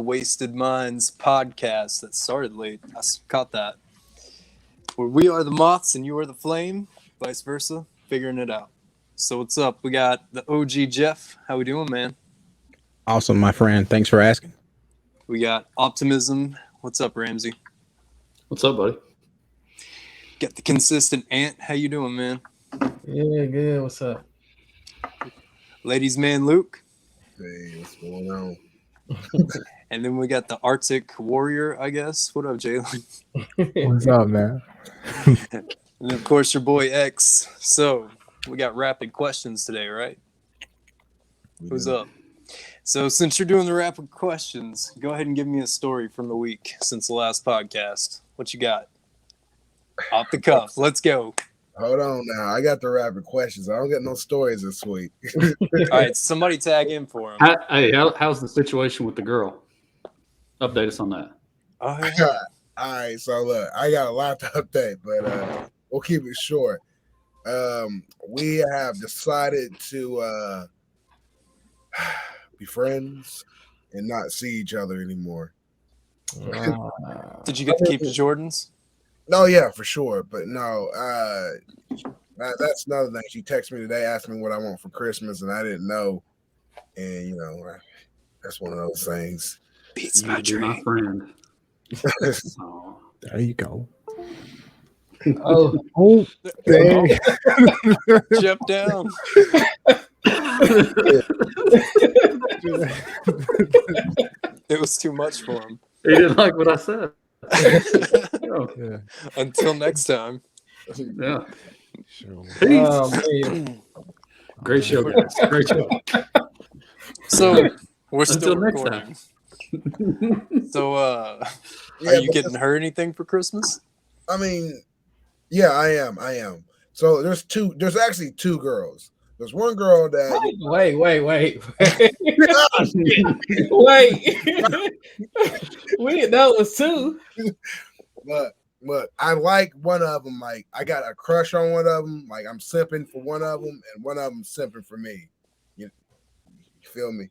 Wasted Minds podcast that started late. I caught that. Where we are the moths and you are the flame, vice versa, figuring it out. So what's up? We got the OG Jeff. How we doing, man? Awesome, my friend. Thanks for asking. We got Optimism. What's up, Ramsey? What's up, buddy? Got the consistent Ant. How you doing, man? Yeah, good. What's up? Ladies man Luke. Hey, what's going on? And then we got the Arctic Warrior, I guess. What up, Jalen? What's up, man? And then, of course, your boy X. So we got rapid questions today, right? Who's up? So since you're doing the rapid questions, go ahead and give me a story from the week since the last podcast. What you got? Off the cuff. Let's go. Hold on now. I got the rapid questions. I don't get no stories this week. All right, somebody tag in for him. How's the situation with the girl? Update us on that. Oh, yeah. All right, so look, I got a lot to update, but we'll keep it short. We have decided to be friends and not see each other anymore. Did you get to keep the Jordans? No, yeah, for sure. But no, that's another thing. She texted me today, asked me what I want for Christmas, and I didn't know. And, you know, that's one of those things. Beats my dream. My friend. Oh. There you go. Oh, Dang. Jump down. It was too much for him. He didn't like what I said. Yeah. Until next time. Yeah. Sure. Great show, guys. Great show. So we're still Until next recording. time. So are you getting her anything for Christmas? I mean, yeah, I am. So there's actually two girls. There's one girl that wait. Wait, that was two. But I like one of them. Like, I got a crush on one of them. Like, I'm simping for one of them, and one of them simping for me. You feel me?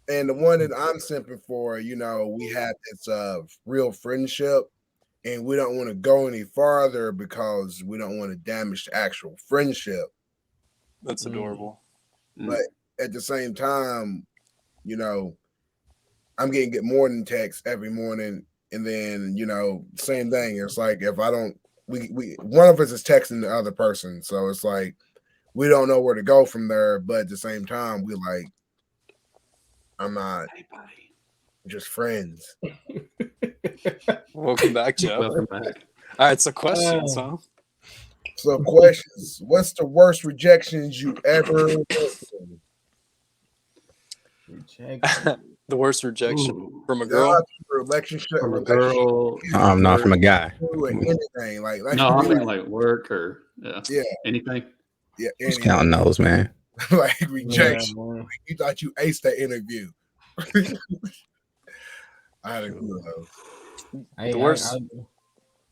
And the one that I'm simping for, you know, we have this real friendship, and we don't want to go any farther because we don't want to damage the actual friendship. That's adorable. But at the same time, you know, I'm getting more than text every morning, and then, you know, same thing. It's like if I don't, we one of us is texting the other person, so it's like we don't know where to go from there. But at the same time, we like, I'm not just friends. Welcome back, Jeff. Welcome back. All right, so questions, huh? So questions. What's the worst rejections you ever listened? The worst rejection. Ooh. From a girl? From a girl. I'm not from a guy. Anything. Like No, I mean like work or anything. Yeah, Who's counting those, man? like rejection. Yeah, like you thought you aced that interview. I had a good one. The worst.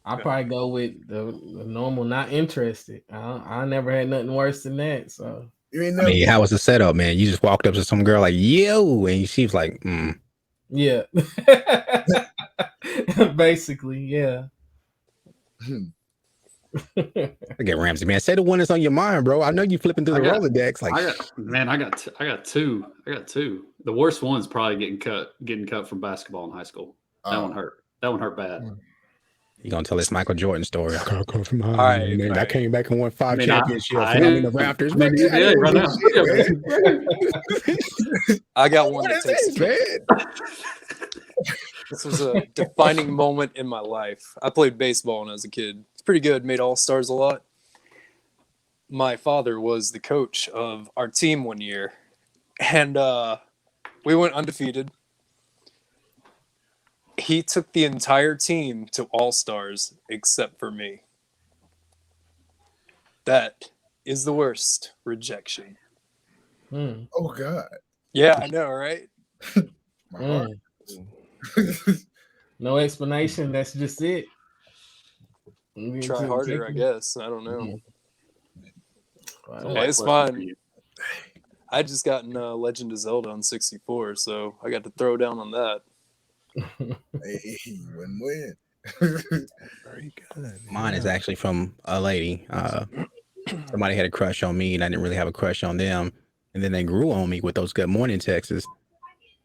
I probably go with the normal, not interested. I never had nothing worse than that. So You ain't I never mean, how was the setup, man? You just walked up to some girl like, yo, and she was like, yeah, basically, yeah. I get Ramsey, man. Say the one that's on your mind, bro. I know you flipping through the Rolodex. Like, I got two. The worst one's probably getting cut from basketball in high school. That one hurt. That one hurt bad. you gonna tell this Michael Jordan story? I gotta go from home. All right. I came back and won 5 I mean, championships. I- and I'm in the Raptors. right now. I got one that What is takes this, man? This was a defining moment in my life. I played baseball when I was a kid. It's pretty good. Made All-Stars a lot. My father was the coach of our team one year, and we went undefeated. He took the entire team to All-Stars except for me. That is the worst rejection. Oh God. Yeah, I know, right? My heart. No explanation. That's just it. Try harder, I guess. I don't know. Wow. Okay, it's fine. I just gotten Legend of Zelda on 64, so I got to throw down on that. Hey, win-win. Very good. Mine is Yeah. actually from a lady. Somebody had a crush on me, and I didn't really have a crush on them. And then they grew on me with those good morning texts.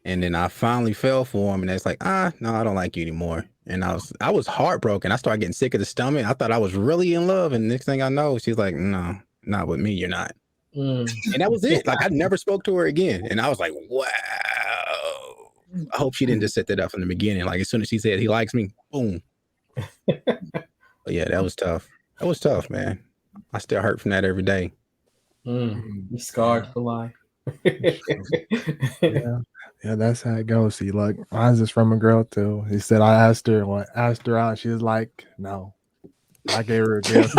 And then I finally fell for them, and it's like, no, I don't like you anymore. And I was heartbroken. I started getting sick of the stomach. I thought I was really in love, and next thing I know, she's like, no, not with me. You're not. And that was it. Like I never spoke to her again. And I was like, wow. I hope she didn't just set that up from the beginning. Like as soon as she said he likes me, boom. But yeah, that was tough. That was tough, man. I still hurt from that every day. You scarred for life. Yeah, that's how it goes. See, look, mine's just from a girl too. He said I asked her out. She was like, no. I gave her a gift.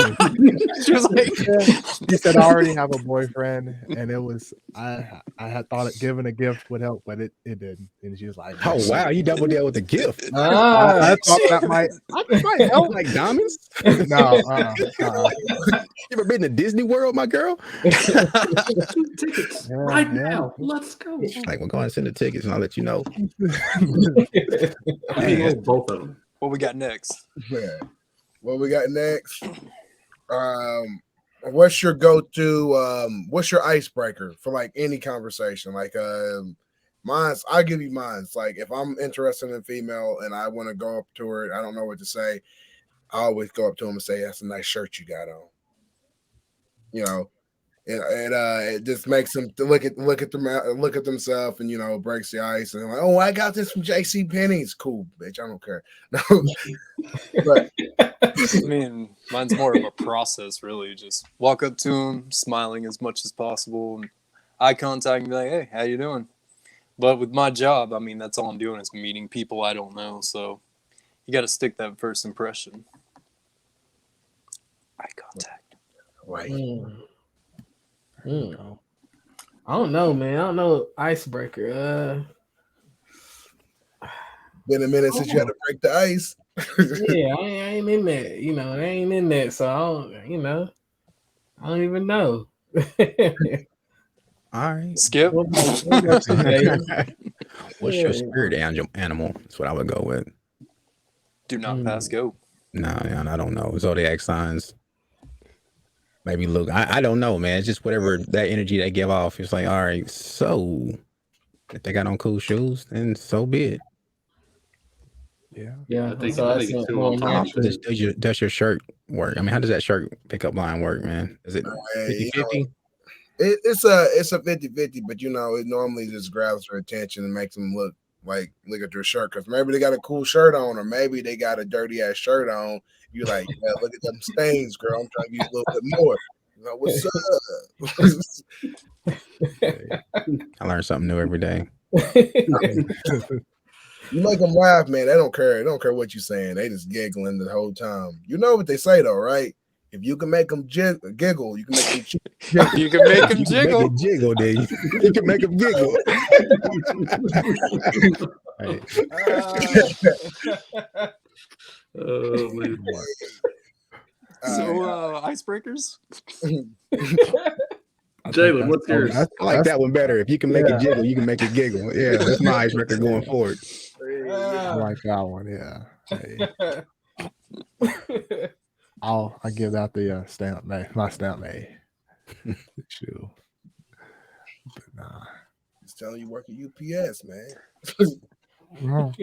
She was like, She said I already have a boyfriend, and it was I had thought giving a gift would help, but it didn't. And she was like, Oh wow, you double deal with the gift. I thought that might help. Like diamonds? No, You ever been to Disney World, my girl? Tickets right now. Let's go. She's like, well, go ahead and send the tickets, and I'll let you know. Both of them. what we got next? Yeah. What we got next? What's your go-to? What's your icebreaker for like any conversation? Like, mine's. I'll give you mine's. Like, if I'm interested in a female and I want to go up to her, I don't know what to say. I always go up to them and say, "That's a nice shirt you got on." You know, and it just makes them look at themselves, and breaks the ice. And like, oh, I got this from J.C. Penney's. Cool, bitch. I don't care. No, but I mean, mine's more of a process, really. Just walk up to him, smiling as much as possible, and eye contact, and be like, "Hey, how you doing?" But with my job, I mean, that's all I'm doing is meeting people I don't know. So you got to stick that first impression. Eye contact. right. I don't know, man. I don't know icebreaker. Been a minute since you had to break the ice. Yeah, I ain't in that. I ain't in that. So I don't. I don't even know. All right. Skip. What's your spirit animal? That's what I would go with. Do not pass go. No, I don't know. Zodiac signs. Maybe look. I don't know, man. It's just whatever that energy they give off. It's like, all right, so if they got on cool shoes, then so be it. Yeah. I think so it's too on top. Does your shirt work? I mean, how does that shirt pickup line work, man? Is it 50-50? It's a 50-50, but it normally just grabs their attention and makes them look at their shirt, because maybe they got a cool shirt on, or maybe they got a dirty ass shirt on. You're like, yeah, look at them stains, girl. I'm trying to use a little bit more. What's up? I learn something new every day. You make them laugh, man. They don't care. They don't care what you're saying. They just giggling the whole time. You know what they say though, right? If you can make them giggle, you can make them jiggle. You can make them jiggle. Make it jiggle, dude. You can make them giggle. Oh man. So icebreakers. Jalen, what's yours? I like that one better. If you can make it jiggle, you can make it giggle. Yeah, that's my icebreaker going forward. I like that one. Yeah. Hey. I give that the stamp name. My stamp name. Sure. But nah. Just telling you work at UPS, man. Look,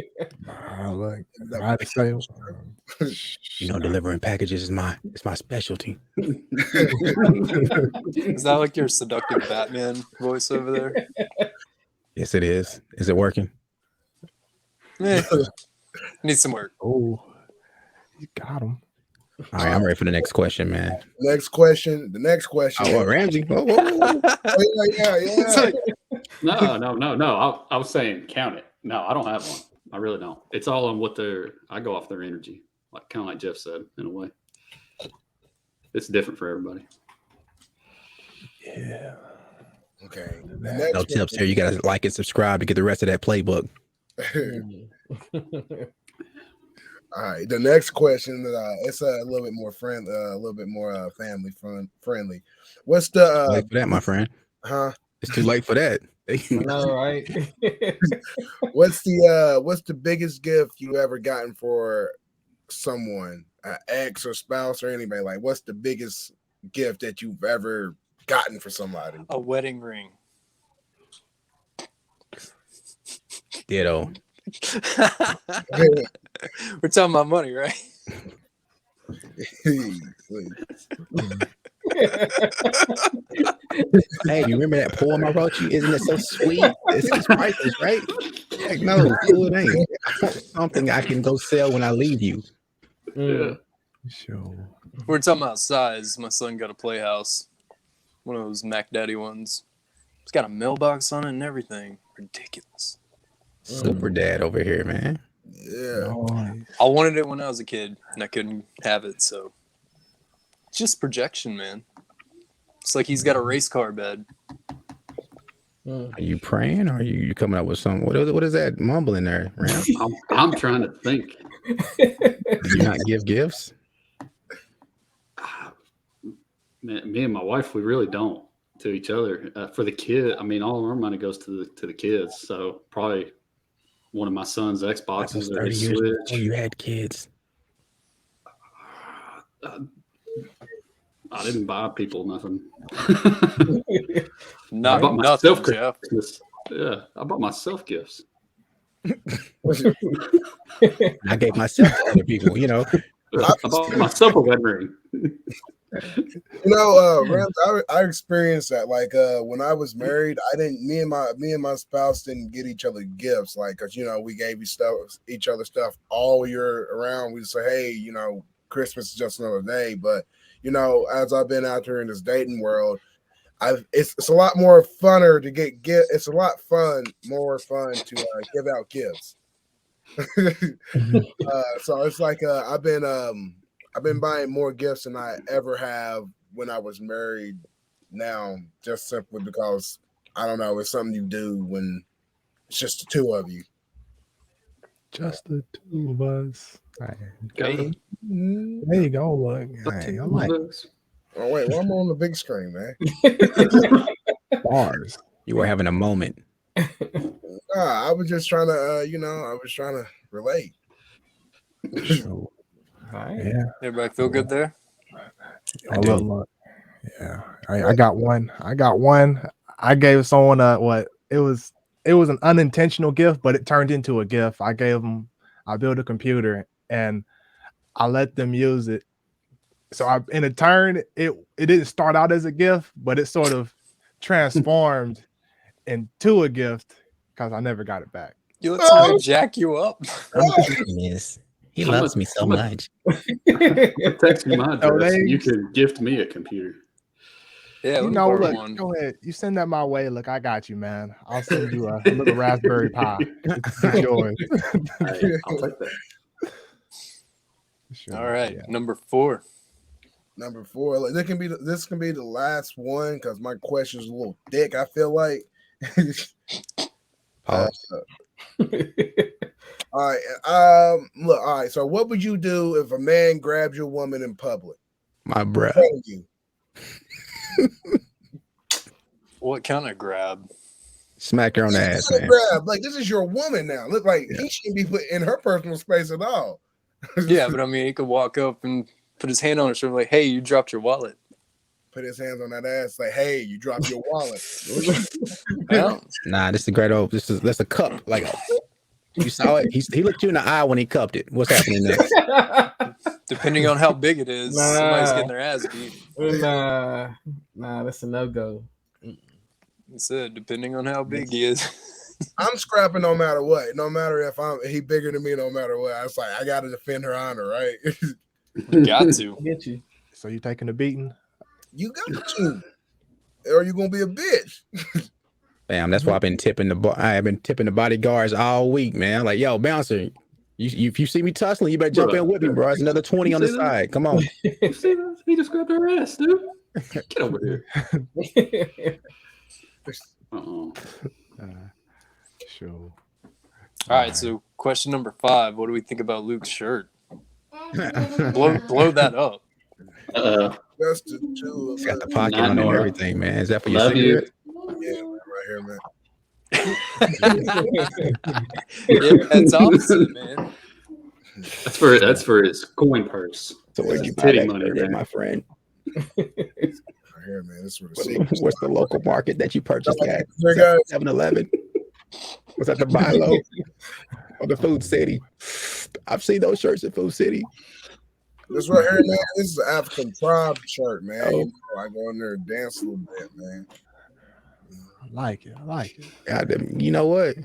I had to say, Delivering packages is my specialty. Is that like your seductive Batman voice over there? Yes, it is. Is it working? Need some work. oh, you got him. All right, I'm ready for the next question, man. The next question. Oh, Ramsey. Whoa. Yeah. No. I was saying count it. No, I don't have one. I really don't. It's all on I go off their energy, kind of like Jeff said, in a way. It's different for everybody. Yeah. Okay. No tips here. You got to like and subscribe to get the rest of that playbook. All right. The next question it's a little bit more friendly, family friendly. What's the Wait for that, my friend. Huh? It's too late for that. I know, right? What's the biggest gift you ever gotten for someone, an ex or spouse or anybody? Like, what's the biggest gift that you've ever gotten for somebody? A wedding ring. Ditto. We're talking about money, right? Hey, you remember that poem I wrote you? Isn't it so sweet? It's priceless, right? Heck no, fool, it ain't. I want something I can go sell when I leave you. Yeah. Sure. We're talking about size. My son got a Playhouse, one of those Mac Daddy ones. It's got a mailbox on it and everything. Ridiculous. Super dad over here, man. Yeah. Nice. I wanted it when I was a kid, and I couldn't have it, so it's just projection, man. It's like he's got a race car bed. Are you praying or are you coming up with something? What is that mumbling there, Ram? I'm trying to think. Do you not give gifts? Me and my wife, we really don't to each other. For the kid, I mean, all of our money goes to the kids. So probably one of my son's Xboxes or his Switch. Oh, you had kids. I didn't buy people nothing. Not I bought nothing, myself Jeff. Christmas. Yeah, I bought myself gifts. I gave myself to other people, you know. I bought myself a wedding ring. Rams, I experienced that. Like, when I was married, me and my spouse didn't get each other gifts. Like, cause we gave each other stuff all year around. We say, hey, Christmas is just another day. But as I've been out here in this dating world, it's a lot more funner to get gift. It's a lot more fun to give out gifts. So it's like I've been buying more gifts than I ever have when I was married. Now, just simply because I don't know, it's something you do when it's just the two of you. Just the two of us. Hey. There you go. Look, hey, I like Oh wait, well, I'm on the big screen, man. bars. You were having a moment. I was just trying to, I was trying to relate. Sure. Right. Yeah. Everybody feel good there? I do. Look. Yeah. I got one. I gave someone it was an unintentional gift, but it turned into a gift. I built a computer and I let them use it. So in a turn, it didn't start out as a gift, but it sort of transformed into a gift because I never got it back. You let somebody jack you up? He loves me so much. Text me my address. thanks. You can gift me a computer. Yeah, we can borrow one. Go ahead. You send that my way. Look, I got you, man. I'll send you a little Raspberry Pi. It's yours. Hey, I'll take that. Sure, All right, yeah. number 4. Number 4. Like, this can be the last one because my question's a little thick. I feel like. All right. Look. All right. So, what would you do if a man grabs your woman in public? My breath. You. What kind of grab? Smack her on the ass, man. Grab. Like, this is your woman now. Look like he shouldn't be put in her personal space at all. Yeah, but I mean, he could walk up and put his hand on her shoulder, like, "Hey, you dropped your wallet." Put his hands on that ass, like, "Hey, you dropped your wallet." Well, Nah, this is a great old. That's a cup. Like, you saw it. He looked you in the eye when he cupped it. What's happening next? depending on how big it is, somebody's getting their ass beat. Nah, that's a no-go. He said, depending on how big he is. I'm scrapping no matter what. No matter if he bigger than me, no matter what. I was like, I gotta defend her honor, right? You got to. Get you. So you taking a beating? You got to. Or you gonna be a bitch. Bam, that's why I've been tipping the bodyguards all week, man. Like, yo, bouncer, if you see me tussling, you better jump in with me, bro. It's another 20 on the side. Come on. You see that? He just grabbed her ass, dude. Get over here. Sure. All right, so question number 5. What do we think about Luke's shirt? Blow that up. Just the two of It's got the us. pocket on it and everything, man. Is that for your Love you. cigarette? Yeah, man. here, man. Yeah, it's opposite, man. That's for his coin purse. So where'd you buy Titty that money, shirt at, man. my friend? Right here, man. This is where the secret. What's the local market that you purchased at? Here, guys. 7-Eleven? Was that the Bilo or the Food City? I've seen those shirts at Food City. This right here, man. This is an African tribe shirt, man. Oh. You know, I go in there and dance a little bit, man. I like it. I like it. God, you know what?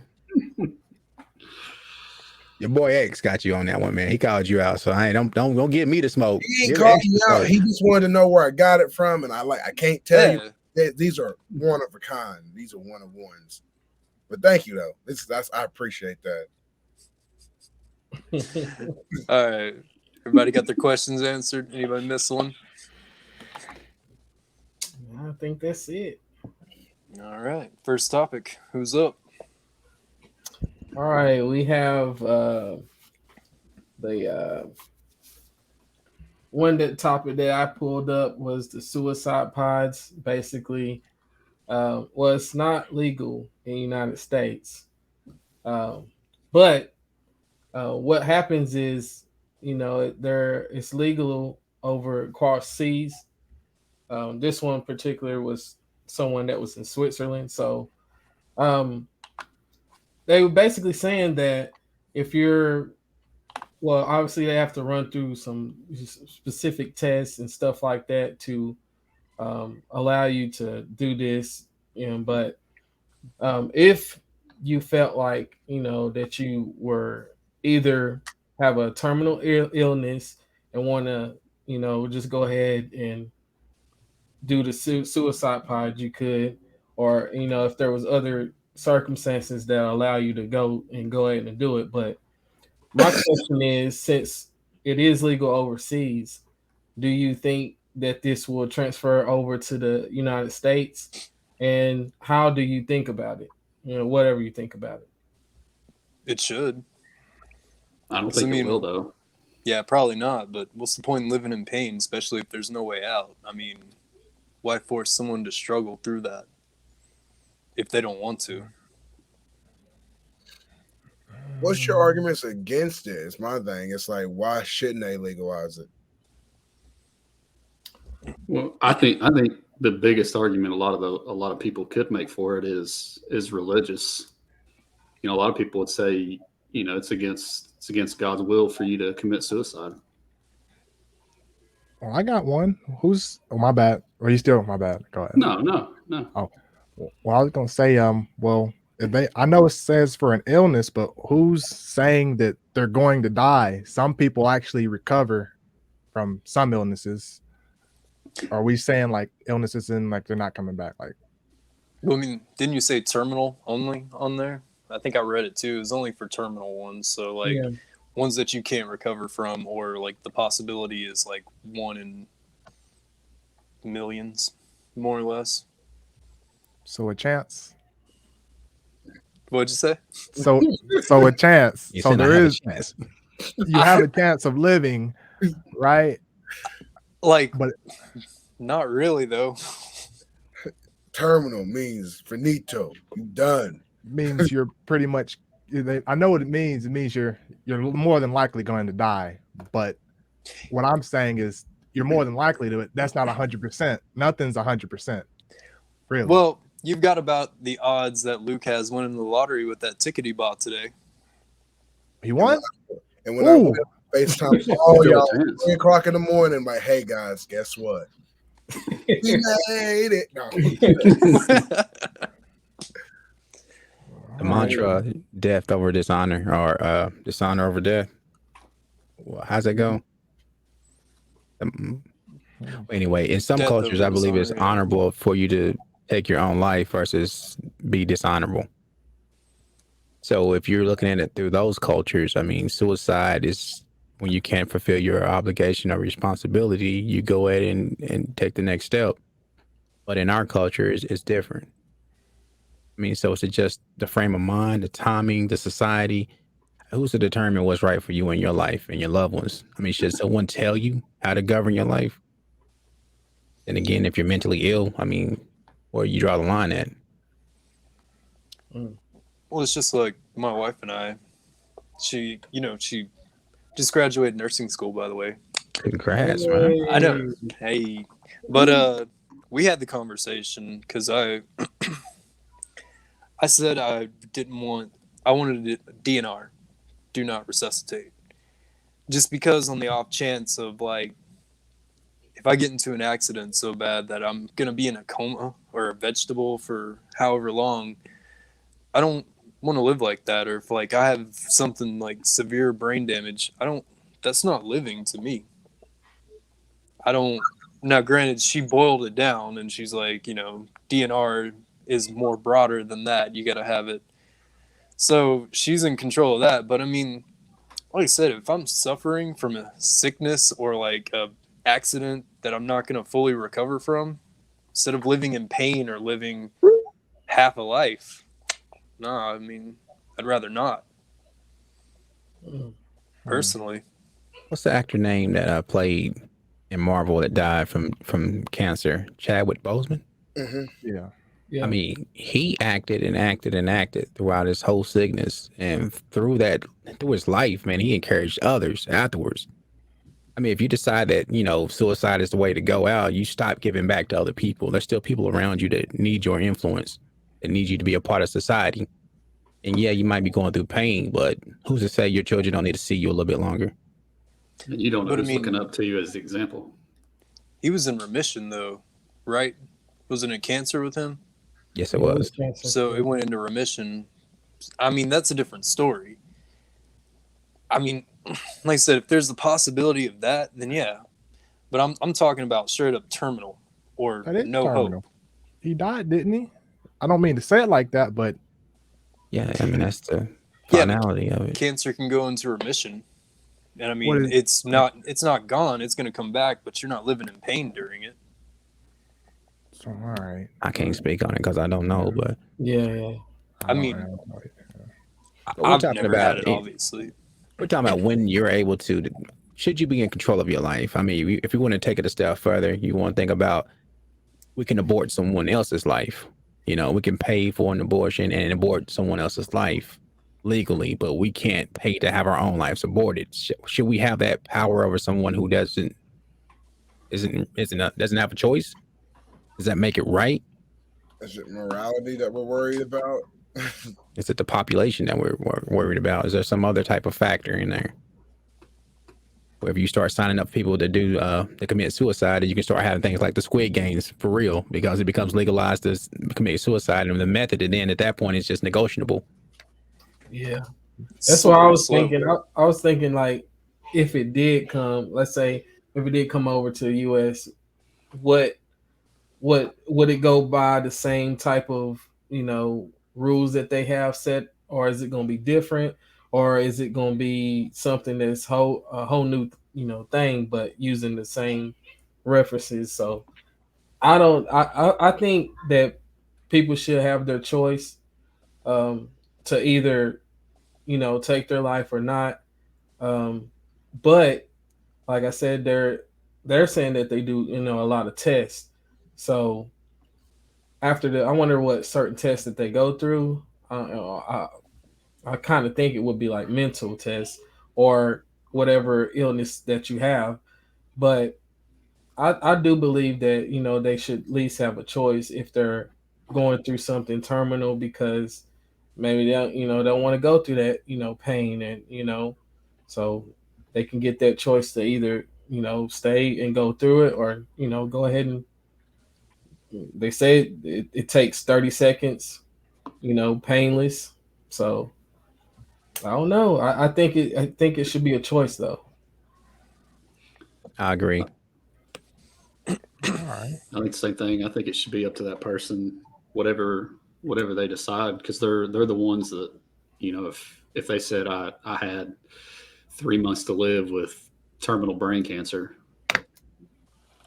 Your boy X got you on that one, man. He called you out, so I ain't don't get me to smoke. He ain't Give called X me the out. smoke. He just wanted to know where I got it from, and I can't tell you Yeah. that these are one of a kind. These are one of ones. But thank you though. I appreciate that. All right. Everybody got their questions answered? Anybody miss one? I think that's it. All right. First topic. Who's up? All right, we have the topic that I pulled up was the suicide pods. Basically, well, it's not legal in the United States, but what happens is, it's legal over across seas. This one in particular was someone that was in Switzerland, so they were basically saying that if you're, well, obviously they have to run through some specific tests and stuff like that to allow you to do this. But if you felt like, that you were either have a terminal illness and want to, just go ahead and do the suicide pod, you could, or, if there was other circumstances that allow you to go ahead and do it. But my question is, since it is legal overseas, do you think that this will transfer over to the United States? And how do you think about it? Whatever you think about it. It should. I don't So, think I it mean- will though. Yeah, probably not. But what's the point in living in pain, especially if there's no way out? I mean, why force someone to struggle through that if they don't want to? What's your arguments against it? It's my thing. It's like, why shouldn't they legalize it? Well, I think the biggest argument a lot of people could make for it is religious. A lot of people would say, it's against God's will for you to commit suicide. Well, I got one. Who's? Oh, my bad. Are you still? My bad. Go ahead. No. Well, I was gonna say, well, if I know it says for an illness, but who's saying that they're going to die? Some people actually recover from some illnesses. Are we saying like illnesses and like they're not coming back? Like, Well, I mean, didn't you say terminal only on there? I think I read it too. It's only for terminal ones. So like Yeah. ones that you can't recover from, or like the possibility is like 1 in millions, more or less. so a chance. What'd you say? So a chance. You So said I there have a is. chance. You have a chance of living, right? Like, But- not really though. Terminal means finito. You done. Means you're pretty much. I know what it means. It means you're more than likely going to die. But what I'm saying is you're more than likely to. That's not 100%. Nothing's 100%. Really. Well, you've got about the odds that Luke has winning the lottery with that ticket he bought today. he won. And when I Ooh. went FaceTime all Still a y'all chance. 3 o'clock in the morning, like, hey guys, guess what? We made it. No. The mantra, death over dishonor, or dishonor over death. Well, how's that go? Anyway, in some Death cultures, over I believe it's dishonor, yeah. honorable for you to take your own life versus be dishonorable. So if you're looking at it through those cultures, I mean, suicide is when you can't fulfill your obligation or responsibility, you go ahead and take the next step. But in our culture, it's different. I mean, so it's just the frame of mind, the timing, the society. Who's to determine what's right for you in your life and your loved ones? I mean, should someone tell you how to govern your life? And again, if you're mentally ill, I mean, where you draw the line at? Well, it's just like my wife and I. She just graduated nursing school, by the way. Congrats, man. I know. Hey, but we had the conversation because I said I wanted a DNR, do not resuscitate, just because on the off chance of like if I get into an accident so bad that I'm gonna be in a coma or a vegetable for however long, I don't want to live like that. Or if like I have something like severe brain damage, that's not living to me. I don't. Now, granted, she boiled it down and she's like, DNR is more broader than that. You got to have it. So she's in control of that. But I mean, like I said, if I'm suffering from a sickness or like a accident that I'm not going to fully recover from, instead of living in pain or living half a life, no, I mean, I'd rather not. Personally. What's the actor name that played in Marvel that died from cancer? Chadwick Boseman? Yeah. Yeah. I mean, he acted and acted and acted throughout his whole sickness, and through his life, man, he encouraged others afterwards. I mean, if you decide that, suicide is the way to go out, you stop giving back to other people. There's still people around you that need your influence, that need you to be a part of society. And yeah, you might be going through pain, but who's to say your children don't need to see you a little bit longer? And you don't know But I who's mean- looking up to you as the example. He was in remission, though, right? Wasn't it cancer with him? Yes, it was. So it went into remission. I mean, that's a different story. I mean, like I said, if there's the possibility of that, then yeah. But I'm talking about straight up terminal or That is no terminal. hope. He died, didn't he? I don't mean to say it like that, but Yeah, I mean, that's the Yeah, but finality of it. cancer can go into remission. And I What mean, is- it's not gone. It's going to come back, but you're not living in pain during it. so, all right. I can't speak on it because I don't know, but Yeah. I mean, we're I've talking never about had it, obviously. we're talking about when you're able to. Should you be in control of your life? I mean, if you want to take it a step further, you want to think about we can abort someone else's life. We can pay for an abortion and abort someone else's life legally, but we can't pay to have our own lives aborted. Should we have that power over someone who doesn't have a choice? Does that make it right? Is it morality that we're worried about? Is it the population that we're worried about? Is there some other type of factor in there? Where if you start signing up people to do to commit suicide, you can start having things like the Squid Games for real, because it becomes legalized to commit suicide, and the method, and then at that point, it's just negotiable. Yeah. That's what I was thinking. I was thinking like if it did come, let's say if it did come over to the US, what would it go by the same type of, rules that they have set, or is it going to be different, or is it going to be something that's a whole new, thing, but using the same references? So I think that people should have their choice to either take their life or not. But like I said, they're saying that they do, a lot of tests. So after I wonder what certain tests that they go through. I kind of think it would be like mental tests or whatever illness that you have. But I do believe that, they should at least have a choice if they're going through something terminal, because maybe they don't want to go through that, pain, and, so they can get that choice to either, stay and go through it, or, go ahead and they say it takes 30 seconds, painless. So I don't know. I think it should be a choice though. I agree. All right. I think the same thing. I think it should be up to that person, whatever they decide, because they're the ones that, if they said I had 3 months to live with terminal brain cancer,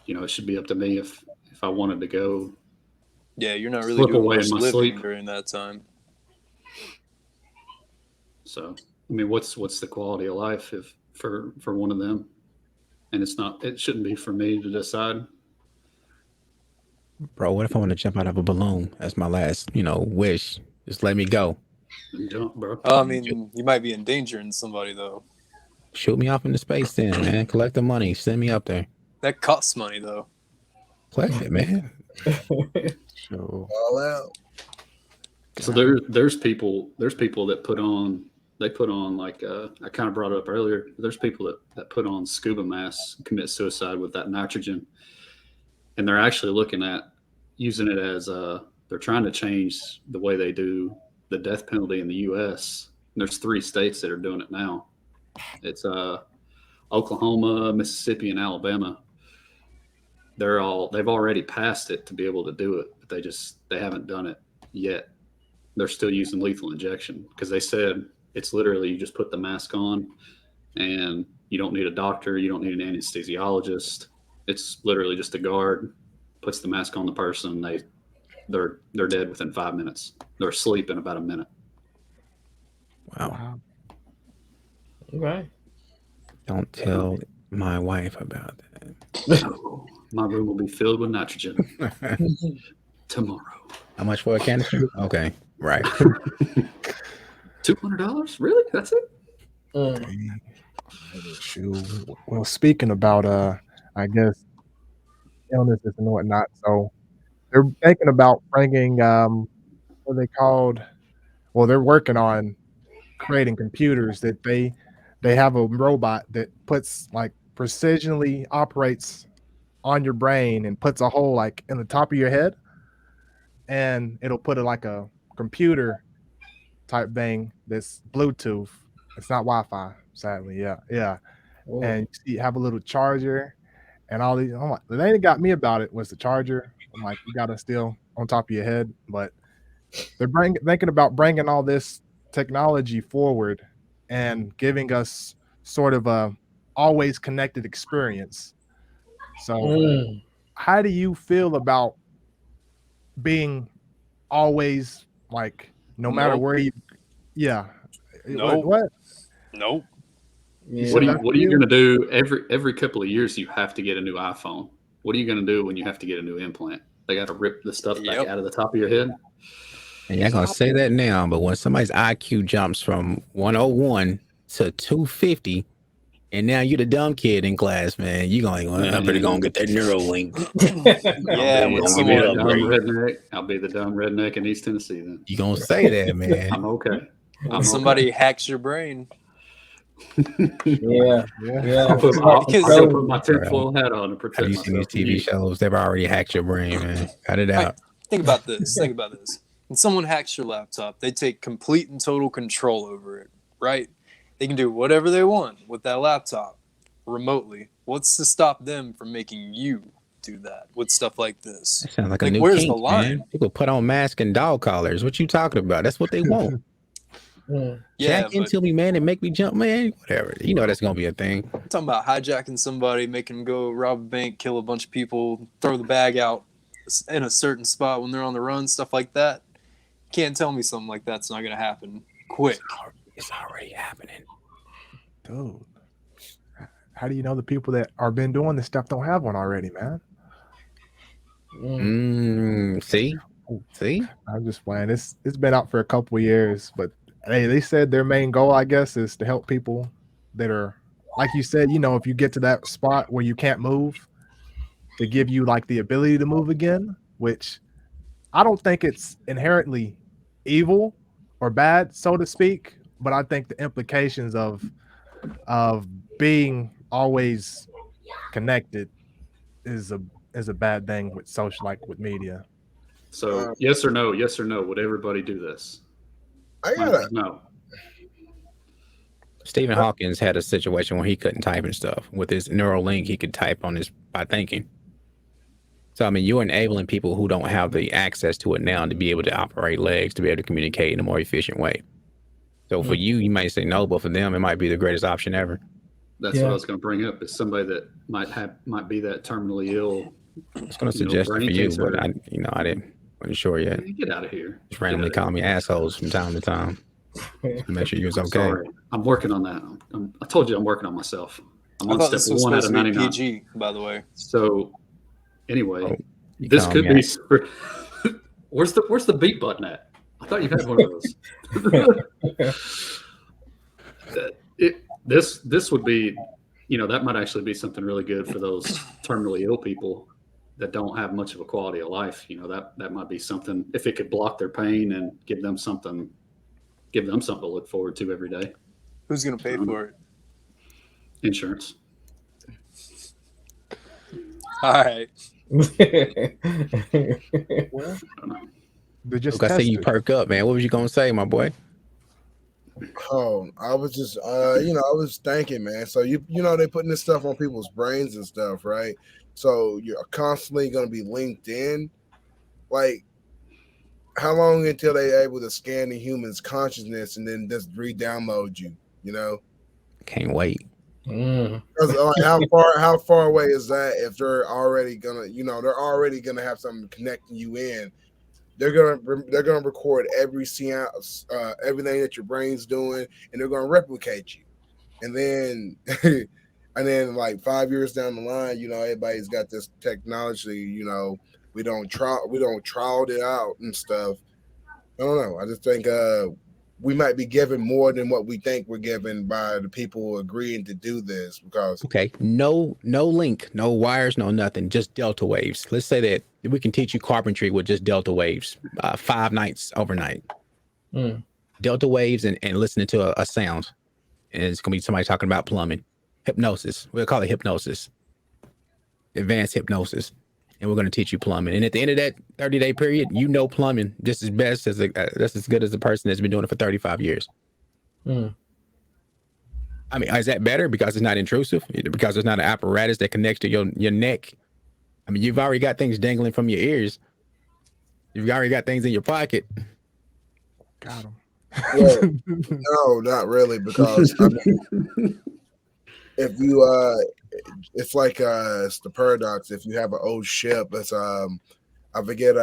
it should be up to me if I wanted to go. Yeah, you're not really Slip doing away much in my living sleep. during that time. So, I mean, what's the quality of life for one of them? And it shouldn't be for me to decide. Bro, what if I want to jump out of a balloon as my last, wish? Just let me go. Jump, bro. I mean, you might be endangering somebody though. Shoot me off into space then, man. Collect the money. Send me up there. That costs money though. Collect it, man. Sure. All out. So there's people that put on like I kind of brought it up earlier. There's people that put on scuba masks, commit suicide with that nitrogen, and they're actually looking at using it as they're trying to change the way they do the death penalty in the U.S. And there's 3 states that are doing it now. It's Oklahoma, Mississippi, and Alabama. They've already passed it to be able to do it, but they haven't done it yet. They're still using lethal injection because they said it's literally you just put the mask on and you don't need a doctor, you don't need an anesthesiologist. It's literally just a guard puts the mask on the person, they're dead within 5 minutes. They're asleep in about a minute. Wow. Okay. Don't tell my wife about that. So my room will be filled with nitrogen tomorrow. How much for a canister? Okay, right. $200? Really? That's it? Shoot. Well, speaking about I guess illnesses and whatnot, so they're thinking about bringing what are they called? Well, they're working on creating computers that they have a robot that puts like precisionally operates on your brain and puts a hole like in the top of your head, and it'll put it like a computer type thing that's Bluetooth. It's not Wi-Fi, sadly. Yeah. Whoa. And you have a little charger and all these. I'm like, the thing that got me about it was the charger. I'm like, you got to still on top of your head, but they're thinking about bringing all this technology forward and giving us sort of a always connected experience. So how do you feel about being always like no matter Nope. where you Nope. what Nope. Yeah. What are that's you you? going to do every couple of years? You have to get a new iPhone. What are you going to do when you have to get a new implant? They got to rip the stuff back Yep. out of the top of your head. And you're gonna say that now, but when somebody's IQ jumps from 101 to 250, and now you're the dumb kid in class, man, you're going, well, I better go and get that Neuralink. Yeah, when I'll be the dumb redneck in East Tennessee then. You gonna say that, man? I'm okay. when somebody hacks your brain. Yeah. I'll put my tinfoil hat on to Have protect you seen these myself. TV shows? They've already hacked your brain, man. Cut it out. Think about this. When someone hacks your laptop, they take complete and total control over it, right? They can do whatever they want with that laptop remotely. What's to stop them from making you do that with stuff like this? That sounds like a new where's kink, the line? man. People put on masks and dog collars. What you talking about? That's what they want. Yeah, Jack into me, man, and make me jump, man. Whatever. You know that's gonna be a thing. I'm talking about hijacking somebody, making them go rob a bank, kill a bunch of people, throw the bag out in a certain spot when they're on the run, stuff like that. You can't tell me something like that's not going to happen quick. It's already happening. Dude, how do you know the people that are been doing this stuff don't have one already, man? See? I'm just playing. It's been out for a couple of years, but hey, they said their main goal, I guess, is to help people that are, like you said, if you get to that spot where you can't move, to give you like the ability to move again, which I don't think it's inherently evil or bad, so to speak, but I think the implications of being always connected is a bad thing with social, like with media. So yes or no, would everybody do this? I gotta no. Stephen Hawkins had a situation where he couldn't type and stuff. With his Neuralink, he could type on his by thinking. So I mean, you're enabling people who don't have the access to it now to be able to operate legs, to be able to communicate in a more efficient way. So for you might say no, but for them, it might be the greatest option ever. That's what I was going to bring up. Is somebody that might be that terminally ill. I was going to suggest it for you, but wasn't sure yet. Get out of here. Just randomly call me assholes from time to time. To make sure you was okay. Sorry, I'm working on that. I told you I'm working on myself. I'm I on thought step this was 1 out supposed of to be 99. PG, by the way. So anyway, this could be. Where's the beat button at? I thought you had one of those. This would be, that might actually be something really good for those terminally ill people that don't have much of a quality of life. That might be something, if it could block their pain and give them something to look forward to every day. Who's gonna pay for it? Insurance. All right. Well, I don't know. they just Look, I see you tested. perk up, man. What was you gonna say, my boy? Oh, I was just, I was thinking, man. So they putting this stuff on people's brains and stuff, right? So you're constantly going to be linked in. Like, how long until they're able to scan the human's consciousness and then just re-download you? Can't wait. Because like, how far away is that? If they're already gonna have something connecting you in. They're gonna record every seance, everything that your brain's doing, and they're gonna replicate you. And then, like 5 years down the line, everybody's got this technology. We don't trial it out and stuff. I don't know. I just think we might be given more than what we think we're given by the people agreeing to do this. Because Okay, no link, no wires, no nothing, just delta waves. Let's say that we can teach you carpentry with just delta waves, 5 nights overnight. Delta waves and listening to a sound, and it's gonna be somebody talking about plumbing, hypnosis. We'll call it hypnosis, advanced hypnosis, and we're gonna teach you plumbing. And at the end of that 30-day period, plumbing just as best as that's as good as the person that's been doing it for 35 years. I mean, is that better because it's not intrusive? Because it's not an apparatus that connects to your neck? I mean, you've already got things dangling from your ears. You've already got things in your pocket. Got him. well, no, not really, because if you it's like it's the paradox. If you have an old ship, it's I forget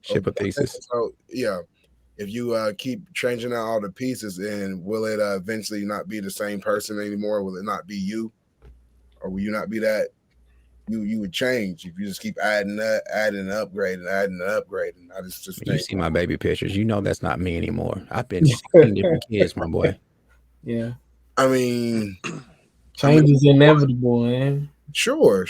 Ship of Thesis. So yeah, if you keep changing out all the pieces, and will it eventually not be the same person anymore? Will it not be you, or will you not be that? You would change if you just keep adding and upgrading. I just You think, see my baby pictures. You know that's not me anymore. I've been 16 different kids, my boy. Yeah. I mean, Change is inevitable, man. Sure.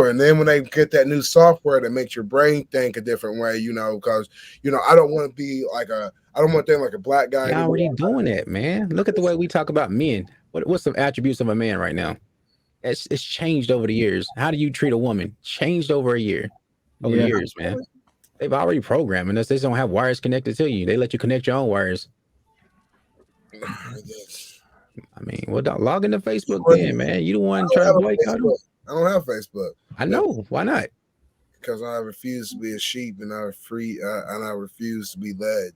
And then when they get that new software that makes your brain think a different way, because I don't want to be like I don't want to think like a black guy. You're already doing that, man. Look at the way we talk about men. What's some attributes of a man right now? It's changed over the years. How do you treat a woman? Changed over years, man. They've already programmed us. They just don't have wires connected to you. They let you connect your own wires. I mean, well, log into Facebook then, man. You the one trying to boycott them. I don't have Facebook. I know. Why not? Because I refuse to be a sheep, and I refuse to be led.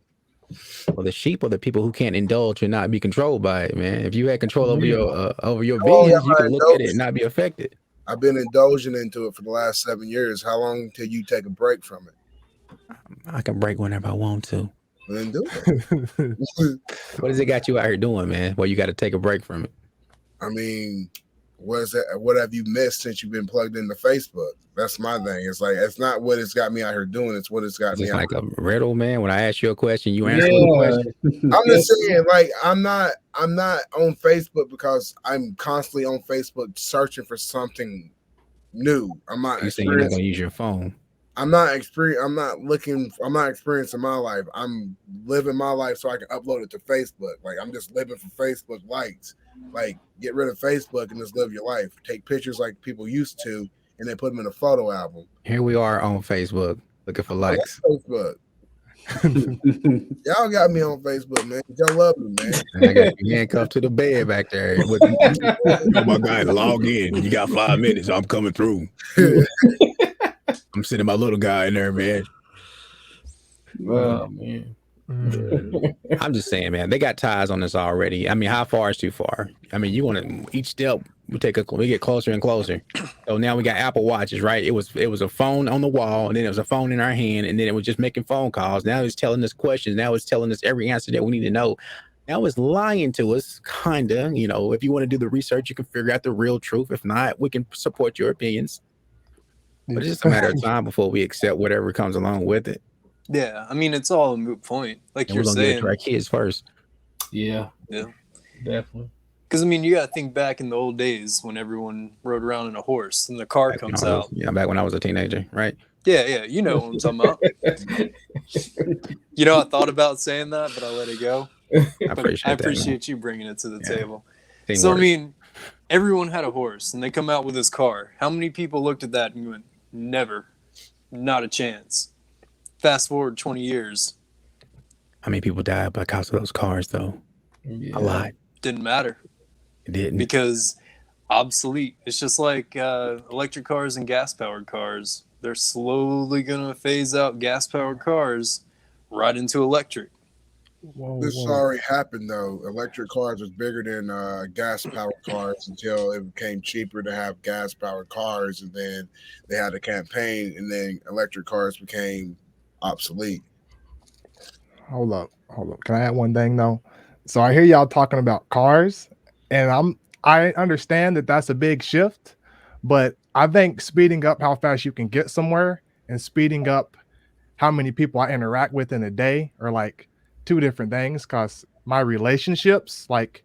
Well, the sheep are the people who can't indulge and not be controlled by it, man. If you had control over your visions, you can look at it and not be affected. I've been indulging into it for the last 7 years. How long till you take a break from it? I can break whenever I want to. Then do it. What has it got you out here doing, man? Well, you got to take a break from it. I mean, what have you missed since you've been plugged into Facebook? That's my thing. It's like, it's not what it's got me out here doing. It's what it's got me It's out like here. a riddle, man. When I ask you a question, you answer the question. I'm just saying, like, I'm not on Facebook because I'm constantly on Facebook searching for something new. I'm not. You saying you're not gonna use your phone? I'm not experiencing my life. I'm living my life so I can upload it to Facebook. Like, I'm just living for Facebook likes. Like, get rid of Facebook and just live your life. Take pictures like people used to, and then put them in a photo album. Here we are on Facebook looking for likes. Facebook. Y'all got me on Facebook, man. Y'all love me, man. And I got you handcuffed to the bed back there. Oh my God, log in. You got 5 minutes. I'm coming through. I'm sending my little guy in there, man. Oh man. I'm just saying, man, they got ties on this already. I mean, how far is too far? I mean, you want to each step we get closer and closer. So now we got Apple Watches, right? It was a phone on the wall, and then it was a phone in our hand, and then it was just making phone calls. Now it's telling us questions. Now it's telling us every answer that we need to know. Now it's lying to us, kinda. If you want to do the research, you can figure out the real truth. If not, we can support your opinions. But it's just a matter of time before we accept whatever comes along with it. Yeah, I mean, it's all a moot point. Like And you're we're gonna give it to saying. our kids first. Yeah, Yeah. definitely. Because, I mean, you got to think back in the old days when everyone rode around in a horse and the car comes out. Back when I was a teenager, right? Yeah, you know what I'm talking about. You know, I thought about saying that, but I let it go. But I appreciate you bringing it to the table. Teamwork. So, I mean, everyone had a horse and they come out with this car. How many people looked at that and went, never, not a chance? Fast forward 20 years. How many people died because of those cars, though? Yeah. A lot. Didn't matter. It didn't. Because obsolete. It's just like electric cars and gas-powered cars. They're slowly going to phase out gas-powered cars right into electric. This already happened, though. Electric cars was bigger than gas-powered cars until it became cheaper to have gas-powered cars, and then they had a campaign, and then electric cars became obsolete. Hold up. Can I add one thing though? So I hear y'all talking about cars, and I understand that that's a big shift, but I think speeding up how fast you can get somewhere and speeding up how many people I interact with in a day are like two different things. Because my relationships, like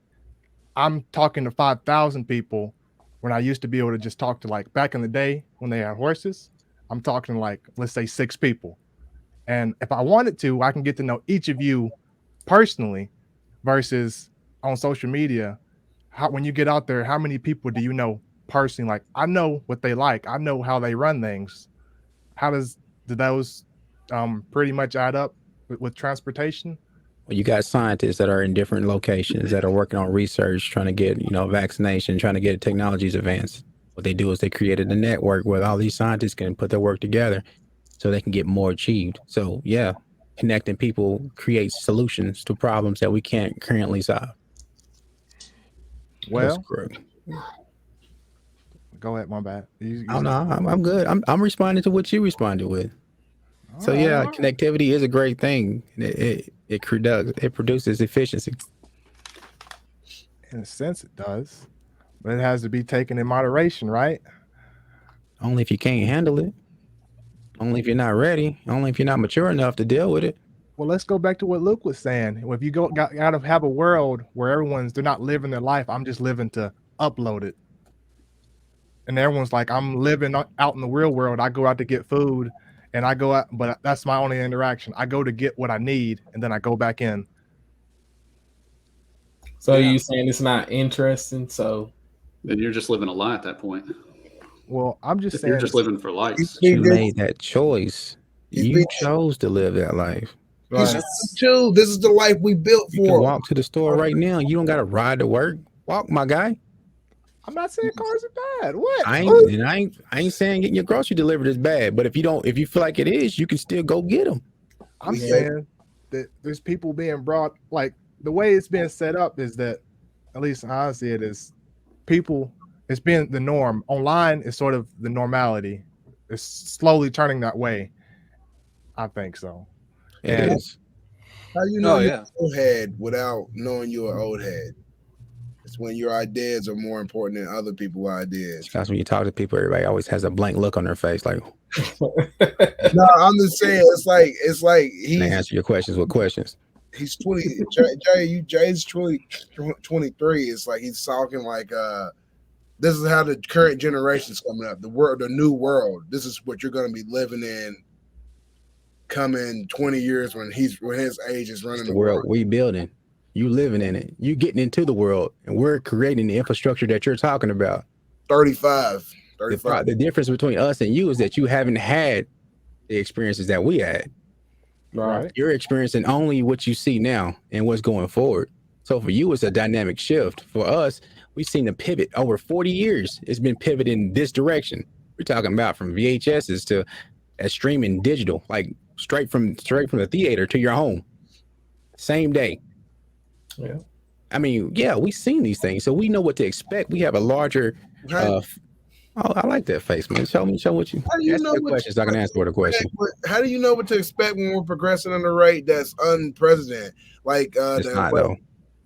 I'm talking to 5,000 people when I used to be able to just talk to, like, back in the day when they had horses, I'm talking to, like, let's say 6 people. And if I wanted to, I can get to know each of you personally versus on social media. When you get out there, how many people do you know personally? Like, I know what they like. I know how they run things. Do those pretty much add up with transportation? Well, you got scientists that are in different locations that are working on research, trying to get, vaccination, trying to get technologies advanced. What they do is they created a network where all these scientists can put their work together so they can get more achieved. So yeah, connecting people creates solutions to problems that we can't currently solve. Well, that's correct. Go ahead, my bad. Oh no, I'm good. I'm responding to what you responded with. So yeah, connectivity is a great thing. It produces efficiency. In a sense, it does, but it has to be taken in moderation, right? Only if you can't handle it. Only if you're not ready. Only if you're not mature enough to deal with it. Well, let's go back to what Luke was saying. If you got to have a world where they're not living their life. I'm just living to upload it. And everyone's like, I'm living out in the real world. I go out to get food and I go out, but that's my only interaction. I go to get what I need and then I go back in. So you saying it's not interesting? So then you're just living a lie at that point. Well, I'm just saying you're just living for likes. You made that choice. You chose to live that life. This is the life we built for. You can walk to the store right now. You don't got to ride to work. Walk, my guy. I'm not saying cars are bad. What? I ain't saying getting your grocery delivered is bad. But if you feel like it is, you can still go get them. I'm saying that there's people being brought, like the way it's being set up is that, at least how I see it, is people. It's been the norm. Online is sort of the normality. It's slowly turning that way. I think so. It is. How you know you're an old head without knowing you're an old head? It's when your ideas are more important than other people's ideas. Because when you talk to people, everybody always has a blank look on their face, like. No, I'm just saying. It's like they answer your questions with questions. He's 20. Jay's 23. It's like he's talking like this is how the current generation's coming up. The new world. This is what you're going to be living in coming 20 years when his age is running the world we building. You living in it. You getting into the world, and we're creating the infrastructure that you're talking about. 35. The difference between us and you is that you haven't had the experiences that we had. Right. You're experiencing only what you see now and what's going forward. So for you, it's a dynamic shift. For us, we've seen a pivot over 40 years. It's been pivoting this direction. We're talking about from VHSs to streaming digital, like straight from the theater to your home, same day. Yeah. I mean, yeah, we've seen these things, so we know what to expect. We have a larger. I like that face, man. Show what you. How do you ask know the questions? I can answer the question. How do you know what to expect when we're progressing at a rate that's unprecedented? Like, it's not though.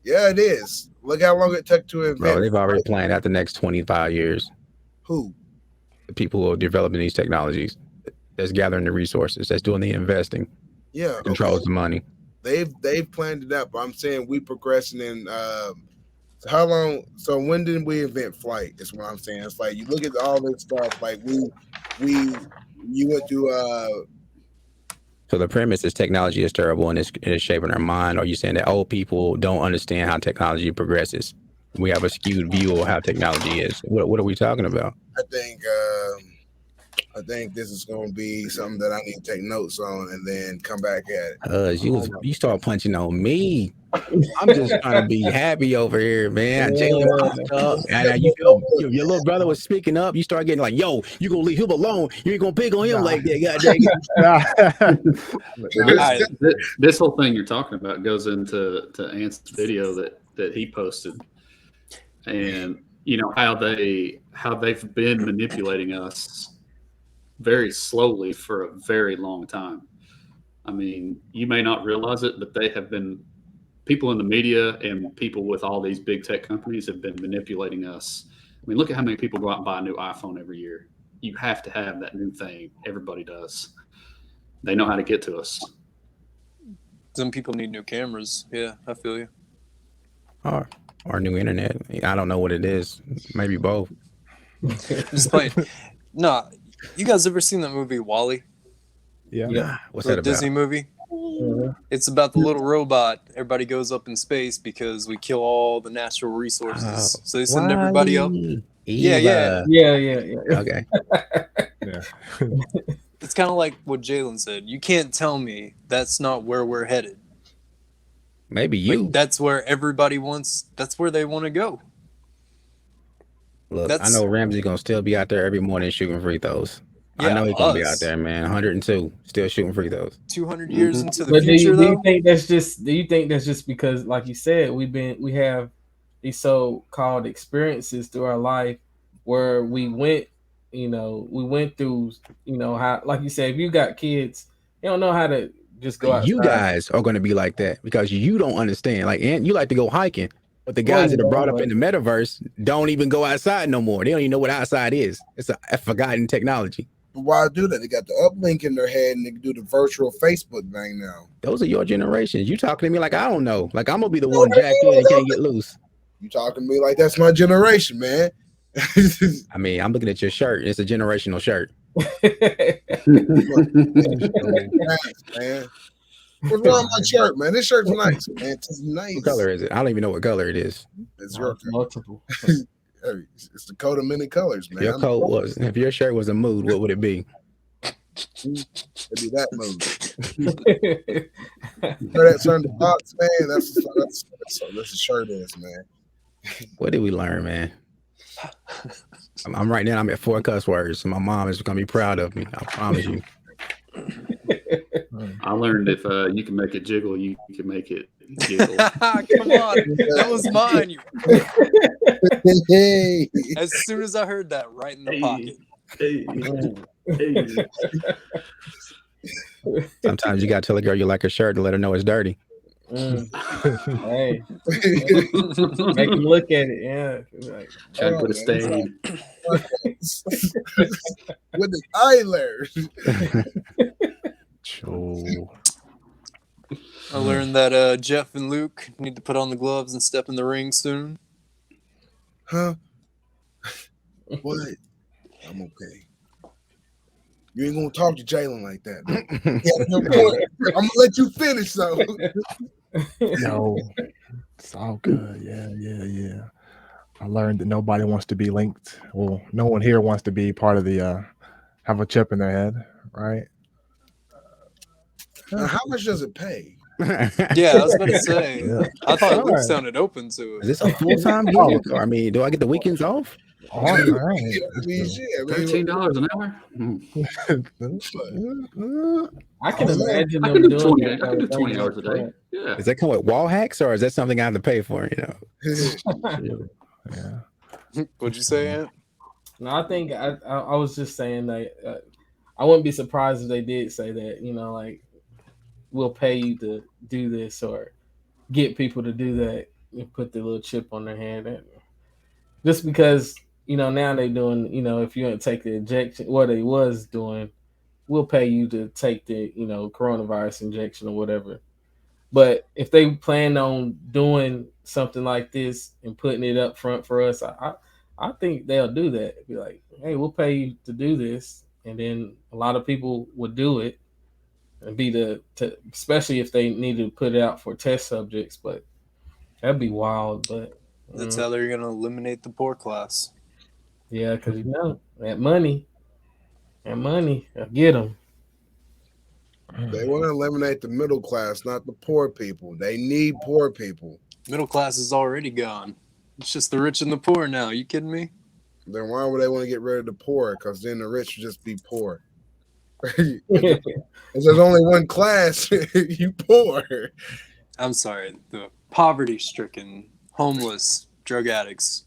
Yeah, it is. Look how long it took to invent. Bro, they've already planned out the next 25 years. Who? The people who are developing these technologies, that's gathering the resources, that's doing the investing. Yeah, controls the money. They've planned it out, but I'm saying we progressing in. So how long? So when did we invent flight? Is what I'm saying. It's like you look at all this stuff. Like you went to So the premise is technology is terrible and it's shaping our mind. Or are you saying that old people don't understand how technology progresses? We have a skewed view of how technology is. What are we talking about? I think this is going to be something that I need to take notes on and then come back at it. You start punching on me. I'm just trying to be happy over here, man. Jalen, and you feel your little brother was speaking up. You start getting like, "Yo, you gonna leave him alone? You ain't gonna pick on him like that, God dang it." This whole thing you're talking about goes into Ant's video that he posted, and you know how they've been manipulating us very slowly for a very long time. I mean, you may not realize it, but they have been. People in the media and people with all these big tech companies have been manipulating us. I mean, look at how many people go out and buy a new iPhone every year. You have to have that new thing. Everybody does. They know how to get to us. Some people need new cameras. Yeah, I feel you. Or new internet. I don't know what it is. Maybe both. Just playing. Nah, you guys ever seen that movie WALL-E? Yeah. What's The that about? Disney movie? It's about the little robot. Everybody goes up in space because we kill all the natural resources. So they send everybody up. Yeah. Okay. Yeah. It's kind of like what Jalen said. You can't tell me that's not where we're headed. Maybe you. Like, that's where everybody wants. That's where they want to go. Look, I know Ramsey's gonna still be out there every morning shooting free throws. Yeah, I know he's gonna be out there, man. 102, still shooting free throws. 200 years into the But future, do you think that's just because, like you said, we have these so-called experiences through our life where we went through, how, like you said, if you got kids, you don't know how to just go outside. You guys are gonna be like that because you don't understand. Like, and you like to go hiking, but the guys that are brought up in the metaverse don't even go outside no more. They don't even know what outside is. It's a forgotten technology. But why do that? They got the uplink in their head and they can do the virtual Facebook thing now. Those are your generations. You talking to me like I don't know. Like I'm gonna be the one jacked in and can't get loose. You talking to me like that's my generation, man. I mean, I'm looking at your shirt. It's a generational shirt. Thanks, man. What's wrong with my shirt, man? This shirt's nice, man. It's nice. What color is it? I don't even know what color it is. It's your multiple. It's the coat of many colors, man. If your shirt was a mood, what would it be? It'd be that mood. That certain box, man. That's a shirt is, man. What did we learn, man? I'm right now. I'm at 4 cuss words, so my mom is gonna be proud of me. I promise you. I learned if you can make it jiggle, you can make it giggle. Come on, that was mine. Hey. As soon as I heard that, right in the pocket. Sometimes you gotta tell a girl you like her shirt to let her know it's dirty. Hey, make them look at it. Yeah, like, try to put a stain with the eyelash. I learned that Jeff and Luke need to put on the gloves and step in the ring soon. Huh? What? I'm okay. You ain't gonna talk to Jalen like that. Yeah, I'm gonna let you finish though. No, it's all good. Yeah. I learned that nobody wants to be linked. Well, no one here wants to be part of the have a chip in their head, right? Now, how much does it pay? Yeah, I was about to say. Yeah. I thought Luke sounded open to it. Is this a full-time gig? I mean, do I get the weekends off? All right. $13 an hour. I can imagine them doing 20, that. I can do 20 hours a day. Yeah. Does that come with wall hacks, or is that something I have to pay for? Yeah. What'd you say, Ant? No, I think I was just saying that I wouldn't be surprised if they did say that. Like, we'll pay you to do this or get people to do that and put the little chip on their hand. Just because, now they doing, if you want to take the injection, what they was doing, we'll pay you to take the coronavirus injection or whatever. But if they plan on doing something like this and putting it up front for us, I think they'll do that. Be like, hey, we'll pay you to do this, and then a lot of people would do it, and especially if they need to put it out for test subjects. But that'd be wild. But That's how they're gonna eliminate the poor class. yeah, because that money, I get them. They want to eliminate the middle class, not the poor people. They need poor people. Middle class is already gone. It's just the rich and the poor now. You kidding me? Then why would they want to get rid of the poor? Because then the rich would just be poor. If there's only one class, you poor. I'm sorry. The poverty-stricken, homeless, drug addicts.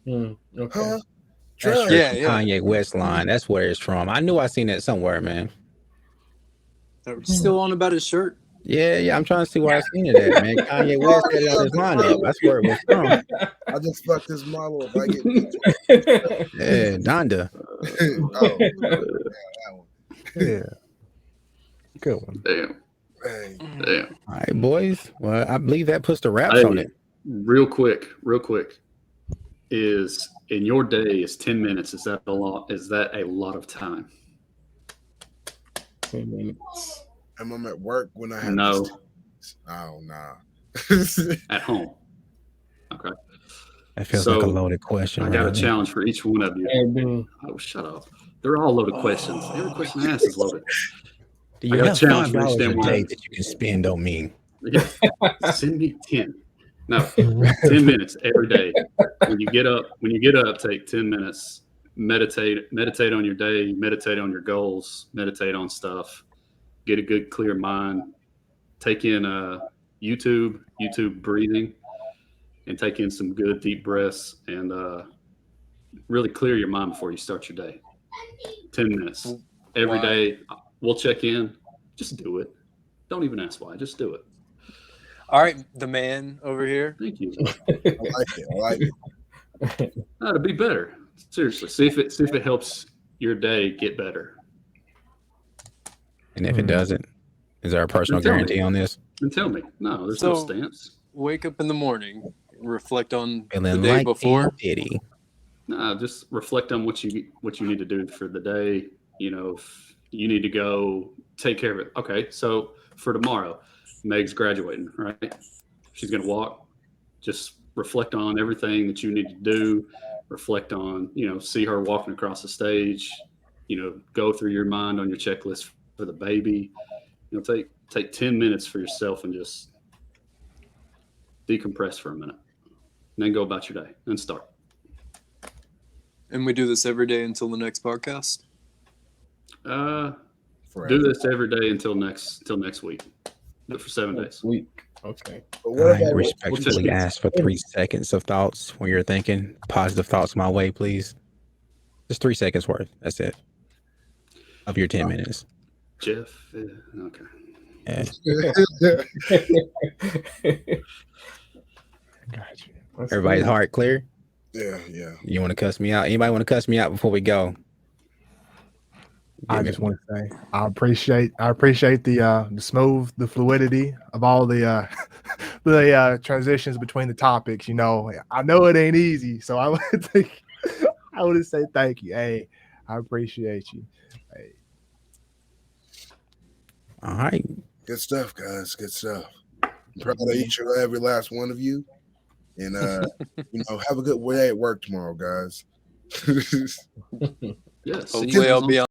Okay. Huh? That's Drugs. straight from Kanye West line. That's where it's from. I knew I seen that somewhere, man. Are we still on about his shirt? Yeah. I'm trying to see where I seen it at, man. Kanye West had it on his lineup. That's where it was from. I just fucked this model if I get Yeah, Donda. Oh, that one. Yeah. Good one. Damn. Hey. Damn. All right, boys. Well, I believe that puts the wraps on it. Real quick. Is in your day is 10 minutes. Is that a lot? Is that a lot of time? 10 minutes. I'm at work when I have No. this. Oh, nah. At home. Okay. That feels So, like a loaded question. I got a right? challenge for each one of you. And Oh, shut up. They're all loaded questions. Every question I ask is loaded. Do I you got a have challenge for each $5 damn a one. day that you can spend on me? Yeah. Send me 10. No, 10 minutes every day. When you get up, take 10 minutes. Meditate on your day, meditate on your goals, meditate on stuff. Get a good, clear mind. Take in YouTube breathing, and take in some good deep breaths, and really clear your mind before you start your day. 10 minutes every day. We'll check in. Just do it. Don't even ask why. Just do it. All right, the man over here. Thank you. I like it. To be better. Seriously, see if it helps your day get better. And if it doesn't, is there a personal Then tell me. guarantee on this? And tell me. No, there's no So- stamps. Wake up in the morning, reflect on the Feeling day like before. a Diddy. No, just reflect on what you need to do for the day. If you need to go take care of it. Okay, so for tomorrow, Meg's graduating, right? She's gonna walk. Just reflect on everything that you need to do. Reflect on, see her walking across the stage. Go through your mind on your checklist for the baby. Take 10 minutes for yourself and just decompress for a minute. And then go about your day and start. And we do this every day until the next podcast. Do this every day until next week. Do it for 7 days. week. Okay. But what I about respectfully ask for 3 seconds of thoughts when you're thinking positive thoughts my way, please. Just 3 seconds worth. That's it. Of your 10 minutes. Jeff, okay. Yeah. Got you. Everybody's heart clear? Yeah. You want to cuss me out? Anybody want to cuss me out before we go? I just want to say I appreciate the fluidity of all the the transitions between the topics. I know it ain't easy, so I would say thank you. Hey, I appreciate you. Hey. All right. Good stuff, guys. Good stuff. I'm proud of each and every last one of you. And have a good day at work tomorrow, guys. Yes. Hopefully, I'll be on.